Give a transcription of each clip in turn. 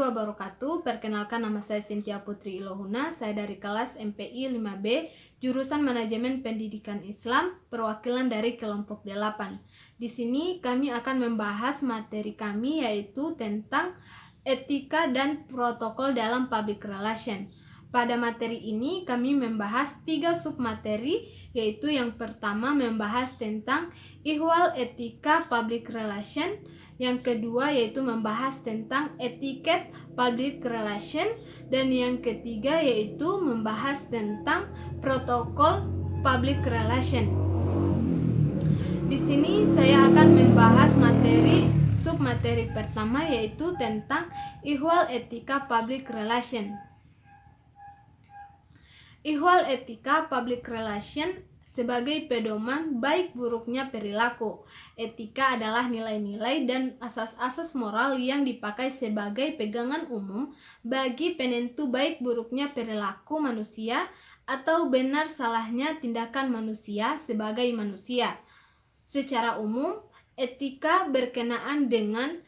wabarakatuh. Perkenalkan, nama saya Cynthia Putri Ilohuna. Saya dari kelas MPI 5B, jurusan Manajemen Pendidikan Islam, perwakilan dari kelompok 8. Di sini kami akan membahas materi kami, yaitu tentang etika dan protokol dalam public relation. Pada materi ini kami membahas 3 submateri, yaitu yang pertama membahas tentang ihwal etika public relation, yang kedua yaitu membahas tentang etiket public relation, dan yang ketiga yaitu membahas tentang protokol public relation. Di sini saya akan membahas submateri pertama, yaitu tentang ihwal etika public relation. Ihwal etika public relation sebagai pedoman baik buruknya perilaku. Etika adalah nilai-nilai dan asas-asas moral yang dipakai sebagai pegangan umum bagi penentu baik buruknya perilaku manusia atau benar salahnya tindakan manusia sebagai manusia. Secara umum, etika berkenaan dengan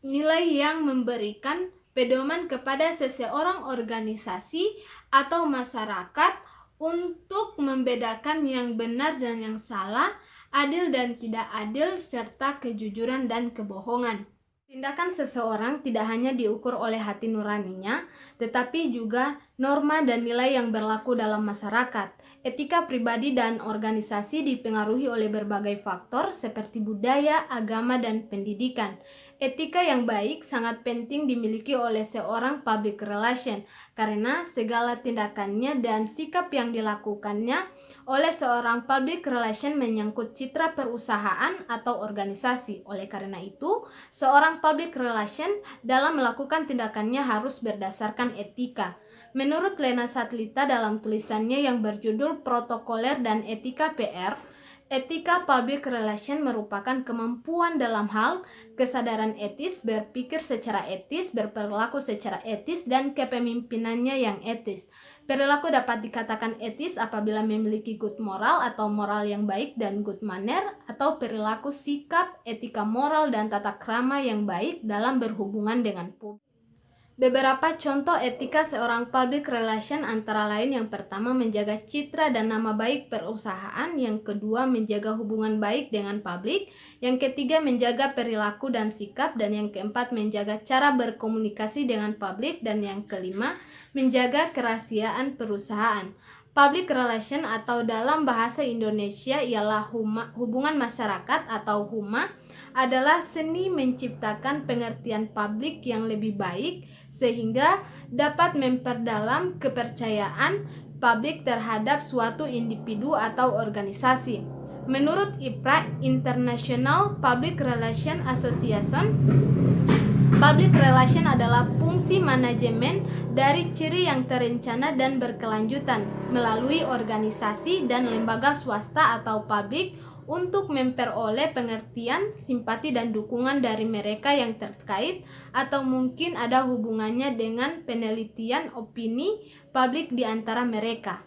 nilai yang memberikan pedoman kepada seseorang, organisasi, atau masyarakat untuk membedakan yang benar dan yang salah, adil dan tidak adil, serta kejujuran dan kebohongan. Tindakan seseorang tidak hanya diukur oleh hati nuraninya, tetapi juga norma dan nilai yang berlaku dalam masyarakat. Etika pribadi dan organisasi dipengaruhi oleh berbagai faktor seperti budaya, agama, dan pendidikan. Etika yang baik sangat penting dimiliki oleh seorang public relation karena segala tindakannya dan sikap yang dilakukannya oleh seorang public relation menyangkut citra perusahaan atau organisasi. Oleh karena itu, seorang public relation dalam melakukan tindakannya harus berdasarkan etika. Menurut Lena Satlita dalam tulisannya yang berjudul Protokoler dan Etika PR, etika public relation merupakan kemampuan dalam hal kesadaran etis, berpikir secara etis, berperilaku secara etis, dan kepemimpinannya yang etis. Perilaku dapat dikatakan etis apabila memiliki good moral atau moral yang baik dan good manner, atau perilaku, sikap, etika moral, dan tata krama yang baik dalam berhubungan dengan publik. Beberapa contoh etika seorang public relation antara lain yang pertama menjaga citra dan nama baik perusahaan, yang kedua menjaga hubungan baik dengan publik, yang ketiga menjaga perilaku dan sikap, dan yang keempat menjaga cara berkomunikasi dengan publik, dan yang kelima menjaga kerahasiaan perusahaan. Public relation atau dalam bahasa Indonesia ialah hubungan masyarakat atau huma, adalah seni menciptakan pengertian publik yang lebih baik sehingga dapat memperdalam kepercayaan publik terhadap suatu individu atau organisasi. Menurut IPRA, International Public Relation Association, public relation adalah fungsi manajemen dari ciri yang terencana dan berkelanjutan melalui organisasi dan lembaga swasta atau publik untuk memperoleh pengertian, simpati, dan dukungan dari mereka yang terkait atau mungkin ada hubungannya dengan penelitian opini publik di antara mereka.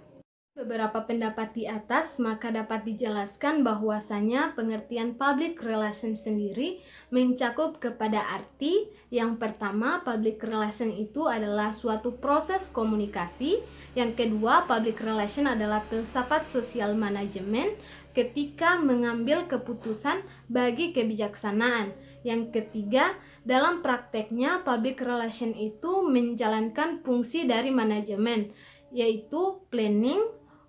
Beberapa pendapat di atas, maka dapat dijelaskan bahwasanya pengertian public relation sendiri mencakup kepada arti yang pertama, public relation itu adalah suatu proses komunikasi. Yang kedua, public relation adalah filsafat sosial manajemen ketika mengambil keputusan bagi kebijaksanaan. Yang ketiga, dalam prakteknya public relation itu menjalankan fungsi dari manajemen, yaitu planning,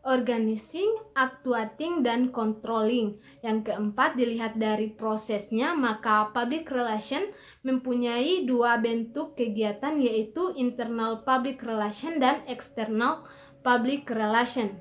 organizing, actuating, dan controlling. Yang keempat, dilihat dari prosesnya, maka public relation mempunyai 2 bentuk kegiatan, yaitu internal public relation dan external public relation.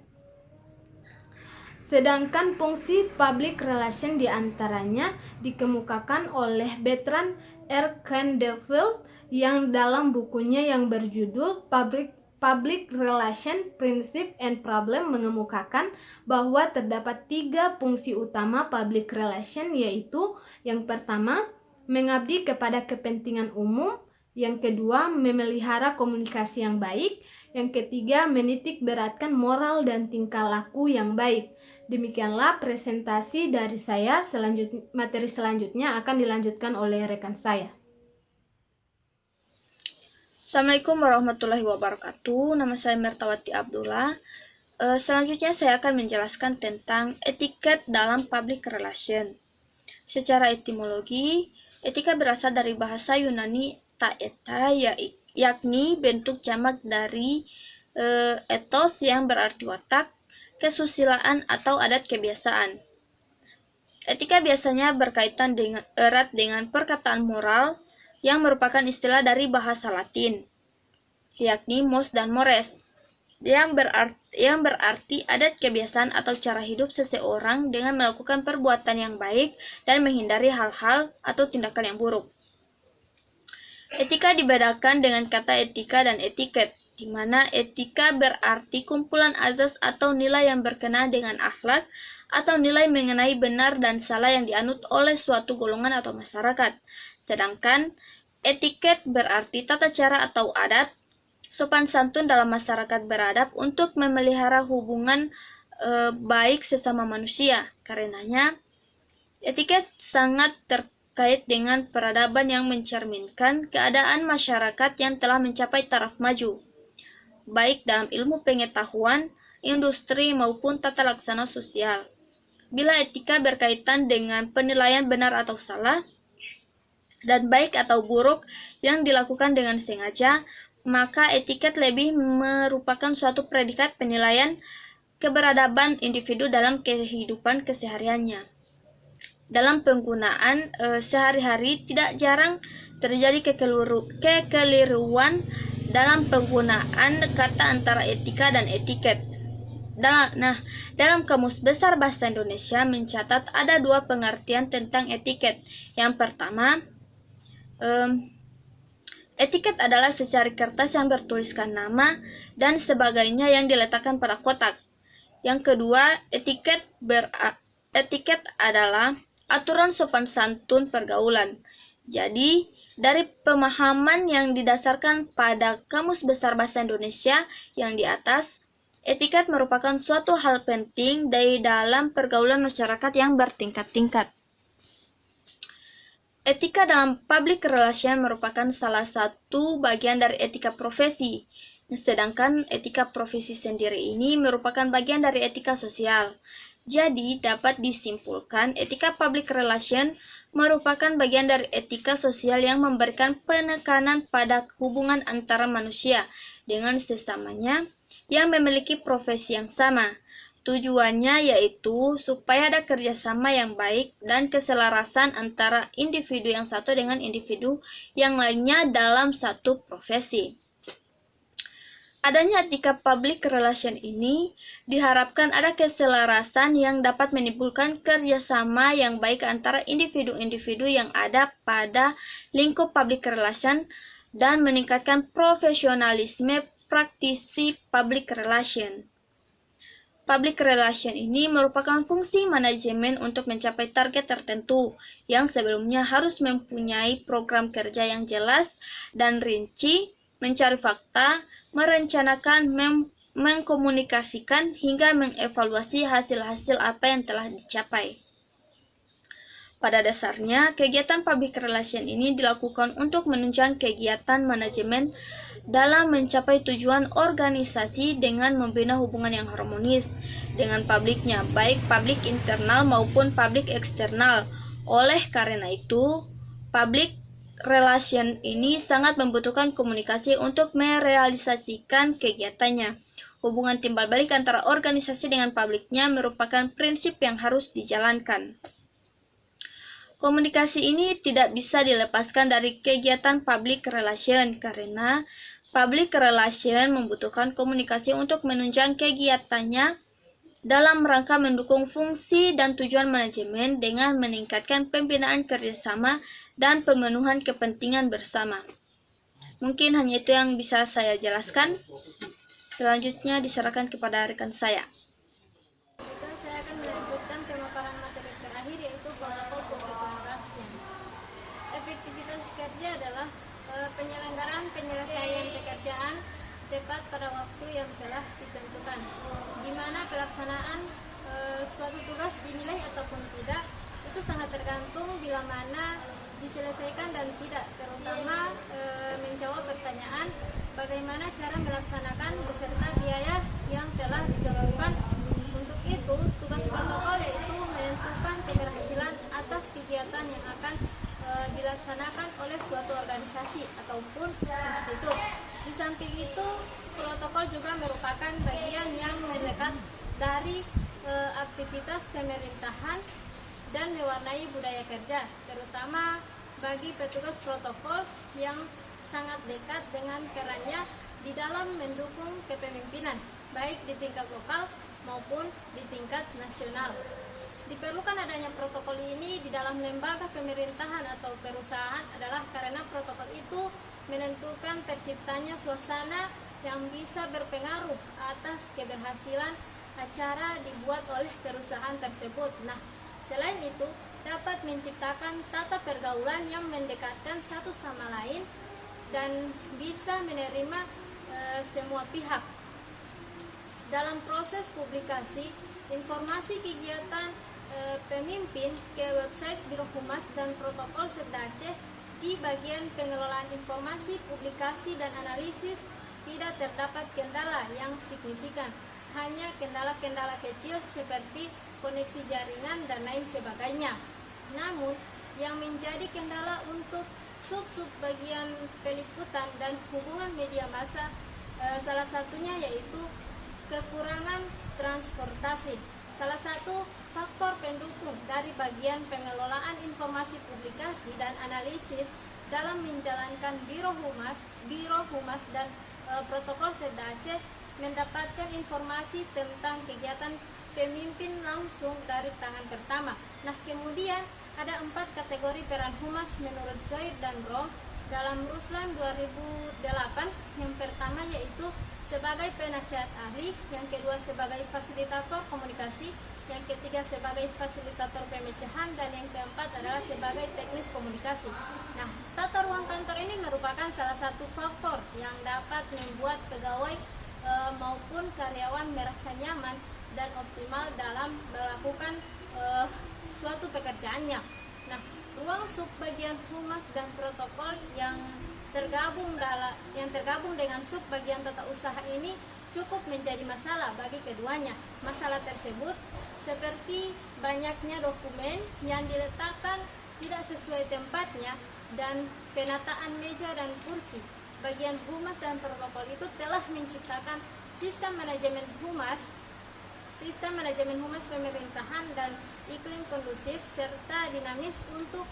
Sedangkan fungsi public relation diantaranya dikemukakan oleh Bertrand R. Candevielle yang dalam bukunya yang berjudul Public Relation Principle and Problem mengemukakan bahwa terdapat 3 fungsi utama public relation, yaitu yang pertama, mengabdi kepada kepentingan umum, yang kedua, memelihara komunikasi yang baik, yang ketiga, menitik beratkan moral dan tingkah laku yang baik. Demikianlah presentasi dari saya. Materi selanjutnya akan dilanjutkan oleh rekan saya. Assalamualaikum warahmatullahi wabarakatuh. Nama saya Mertawati Abdullah. Selanjutnya saya akan menjelaskan tentang etiket dalam public relation. Secara etimologi, etika berasal dari bahasa Yunani taeta, yakni bentuk jamak dari ethos yang berarti watak, kesusilaan atau adat kebiasaan. Etika biasanya berkaitan erat dengan perkataan moral yang merupakan istilah dari bahasa Latin, yakni mos dan mores, yang berarti adat kebiasaan atau cara hidup seseorang dengan melakukan perbuatan yang baik dan menghindari hal-hal atau tindakan yang buruk. Etika dibedakan dengan kata etika dan etiket, di mana etika berarti kumpulan azas atau nilai yang berkenaan dengan akhlak atau nilai mengenai benar dan salah yang dianut oleh suatu golongan atau masyarakat. Sedangkan etiket berarti tata cara atau adat, sopan santun dalam masyarakat beradab untuk memelihara hubungan baik sesama manusia. Karenanya, etiket sangat terkait dengan peradaban yang mencerminkan keadaan masyarakat yang telah mencapai taraf maju, baik dalam ilmu pengetahuan, industri, maupun tata laksana sosial. Bila etika berkaitan dengan penilaian benar atau salah, dan baik atau buruk yang dilakukan dengan sengaja, maka etiket lebih merupakan suatu predikat penilaian keberadaban individu dalam kehidupan kesehariannya. Dalam penggunaan sehari-hari tidak jarang terjadi kekeliruan dalam penggunaan kata antara etika dan etiket. Dalam Kamus Besar Bahasa Indonesia mencatat ada dua pengertian tentang etiket. Yang pertama, etiket adalah secari kertas yang bertuliskan nama dan sebagainya yang diletakkan pada kotak. Yang kedua, etiket adalah aturan sopan santun pergaulan. Jadi, dari pemahaman yang didasarkan pada Kamus Besar Bahasa Indonesia yang di atas, etiket merupakan suatu hal penting dari dalam pergaulan masyarakat yang bertingkat-tingkat. Etika dalam public relation merupakan salah satu bagian dari etika profesi, sedangkan etika profesi sendiri ini merupakan bagian dari etika sosial. Jadi, dapat disimpulkan etika public relation merupakan bagian dari etika sosial yang memberikan penekanan pada hubungan antara manusia dengan sesamanya yang memiliki profesi yang sama. Tujuannya yaitu supaya ada kerjasama yang baik dan keselarasan antara individu yang satu dengan individu yang lainnya dalam satu profesi. Adanya etika public relation ini diharapkan ada keselarasan yang dapat menimbulkan kerjasama yang baik antara individu-individu yang ada pada lingkup public relation dan meningkatkan profesionalisme praktisi public relation. Public relation ini merupakan fungsi manajemen untuk mencapai target tertentu yang sebelumnya harus mempunyai program kerja yang jelas dan rinci, mencari fakta, merencanakan, mengkomunikasikan, hingga mengevaluasi hasil-hasil apa yang telah dicapai. Pada dasarnya, kegiatan public relation ini dilakukan untuk menunjang kegiatan manajemen dalam mencapai tujuan organisasi dengan membina hubungan yang harmonis dengan publiknya, baik publik internal maupun publik eksternal. Oleh karena itu, public relation ini sangat membutuhkan komunikasi untuk merealisasikan kegiatannya. Hubungan timbal balik antara organisasi dengan publiknya merupakan prinsip yang harus dijalankan. Komunikasi ini tidak bisa dilepaskan dari kegiatan public relation karena public relation membutuhkan komunikasi untuk menunjang kegiatannya dalam rangka mendukung fungsi dan tujuan manajemen dengan meningkatkan pembinaan kerjasama dan pemenuhan kepentingan bersama. Mungkin hanya itu yang bisa saya jelaskan. Selanjutnya diserahkan kepada rekan saya. Saya akan melanjutkan pemaparan materi terakhir yaitu protokol public relation. Efektivitas kerja adalah penyelenggaraan penyelesaian pekerjaan tepat pada waktu yang telah ditentukan, di mana pelaksanaan suatu tugas dinilai ataupun tidak itu sangat tergantung bila mana diselesaikan dan tidak, terutama menjawab pertanyaan bagaimana cara melaksanakan beserta biaya yang telah ditentukan. Untuk itu, tugas protokol yaitu menentukan keberhasilan atas kegiatan yang akan dilaksanakan oleh suatu organisasi ataupun institut. Di samping itu, protokol juga merupakan bagian yang melekat dari aktivitas pemerintahan dan mewarnai budaya kerja, terutama bagi petugas protokol yang sangat dekat dengan perannya di dalam mendukung kepemimpinan, baik di tingkat lokal maupun di tingkat nasional. Diperlukan adanya protokol ini di dalam lembaga pemerintahan atau perusahaan adalah karena protokol itu menentukan terciptanya suasana yang bisa berpengaruh atas keberhasilan acara dibuat oleh perusahaan tersebut. Nah, selain itu dapat menciptakan tata pergaulan yang mendekatkan satu sama lain dan bisa menerima semua pihak. Dalam proses publikasi informasi kegiatan pemimpin ke website Biro Humas dan Protokol Setda Aceh, di bagian pengelolaan informasi, publikasi, dan analisis tidak terdapat kendala yang signifikan, hanya kendala-kendala kecil seperti koneksi jaringan dan lain sebagainya. Namun, yang menjadi kendala untuk sub-sub bagian peliputan dan hubungan media massa salah satunya yaitu kekurangan transportasi. Salah satu faktor pendukung dari bagian pengelolaan informasi publikasi dan analisis dalam menjalankan Biro Humas dan Protokol Setda Aceh mendapatkan informasi tentang kegiatan pemimpin langsung dari tangan pertama. Nah, kemudian ada 4 kategori peran humas menurut Zoid dan Rom dalam Ruslan 2008. Yang pertama yaitu sebagai penasihat ahli, yang kedua sebagai fasilitator komunikasi, yang ketiga sebagai fasilitator pemecahan, dan yang keempat adalah sebagai teknis komunikasi. Nah, tata ruang kantor ini merupakan salah satu faktor yang dapat membuat pegawai maupun karyawan merasa nyaman dan optimal dalam melakukan suatu pekerjaannya. Nah, ruang subbagian humas dan protokol yang tergabung dengan subbagian tata usaha ini cukup menjadi masalah bagi keduanya. Masalah tersebut seperti banyaknya dokumen yang diletakkan tidak sesuai tempatnya dan penataan meja dan kursi. Bagian humas dan protokol itu telah menciptakan sistem manajemen humas pemerintahan dan iklim kondusif serta dinamis untuk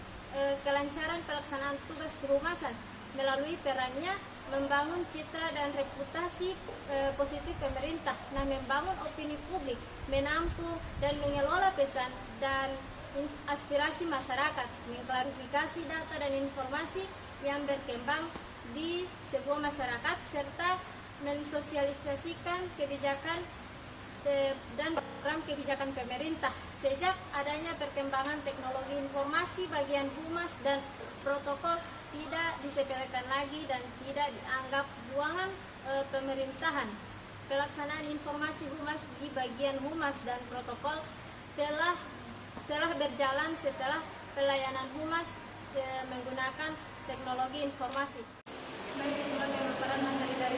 kelancaran pelaksanaan tugas kehumasan melalui perannya membangun citra dan reputasi positif pemerintah, nah membangun opini publik, menampung dan mengelola pesan dan aspirasi masyarakat, mengklarifikasi data dan informasi yang berkembang di sebuah masyarakat serta mensosialisasikan kebijakan dan program kebijakan pemerintah. Sejak adanya perkembangan teknologi informasi, bagian humas dan protokol tidak disepelekan lagi dan tidak dianggap buangan pemerintahan. Pelaksanaan informasi humas di bagian humas dan protokol telah berjalan setelah pelayanan humas menggunakan teknologi informasi. Baik, itulah pemaparan materi dari